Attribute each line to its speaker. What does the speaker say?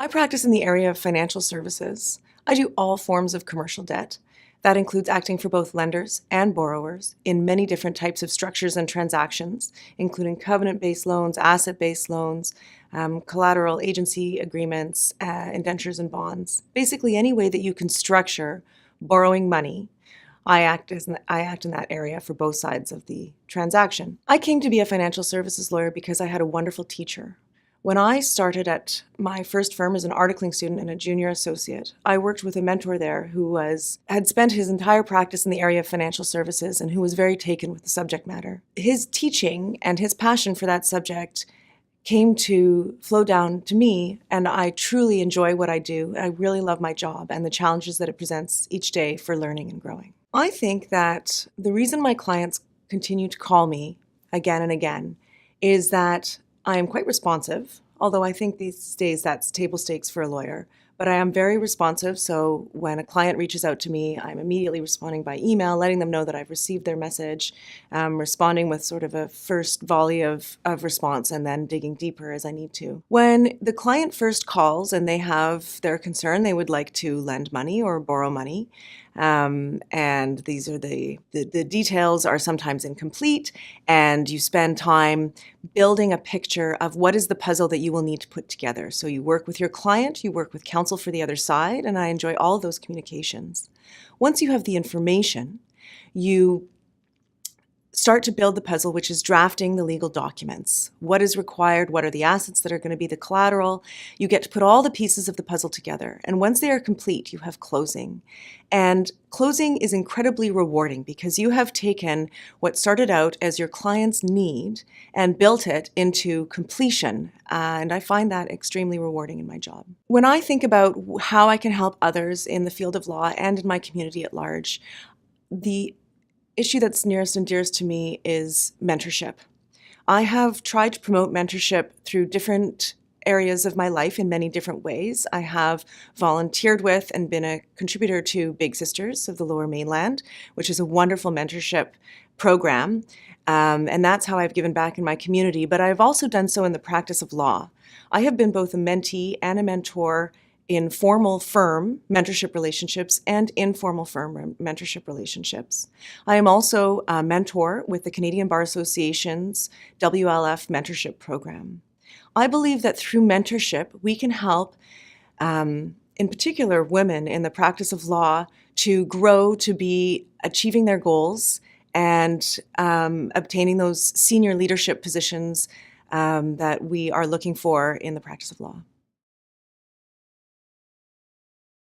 Speaker 1: I practice in the area of financial services. I do all forms of commercial debt. That includes acting for both lenders and borrowers in many different types of structures and transactions, including covenant-based loans, asset-based loans, collateral agency agreements, indentures and bonds. Basically, any way that you can structure borrowing money, I act in that area for both sides of the transaction. I came to be a financial services lawyer because I had a wonderful teacher. When I started at my first firm as an articling student and a junior associate, I worked with a mentor there who had spent his entire practice in the area of financial services and who was very taken with the subject matter. His teaching and his passion for that subject came to flow down to me, and I truly enjoy what I do. I really love my job and the challenges that it presents each day for learning and growing. I think that the reason my clients continue to call me again and again is that I am quite responsive, although I think these days that's table stakes for a lawyer. But I am very responsive, so when a client reaches out to me, I'm immediately responding by email, letting them know that I've received their message, responding with sort of a first volley of response and then digging deeper as I need to. When the client first calls and they have their concern, they would like to lend money or borrow money, and these are the details are sometimes incomplete, and you spend time building a picture of what is the puzzle that you will need to put together. So you work with your client, you work with counsel for the other side, and I enjoy all of those communications. Once you have the information, you start to build the puzzle, which is drafting the legal documents. What is required? What are the assets that are going to be the collateral? You get to put all the pieces of the puzzle together. And once they are complete, you have closing. And closing is incredibly rewarding because you have taken what started out as your client's need and built it into completion. And I find that extremely rewarding in my job. When I think about how I can help others in the field of law and in my community at large, the issue that's nearest and dearest to me is mentorship. I have tried to promote mentorship through different areas of my life in many different ways. I have volunteered with and been a contributor to Big Sisters of the Lower Mainland, which is a wonderful mentorship program. And that's how I've given back in my community. But I've also done so in the practice of law. I have been both a mentee and a mentor in formal firm mentorship relationships and informal firm mentorship relationships. I am also a mentor with the Canadian Bar Association's WLF mentorship program. I believe that through mentorship, we can help, in particular, women in the practice of law to grow to be achieving their goals and obtaining those senior leadership positions that we are looking for in the practice of law.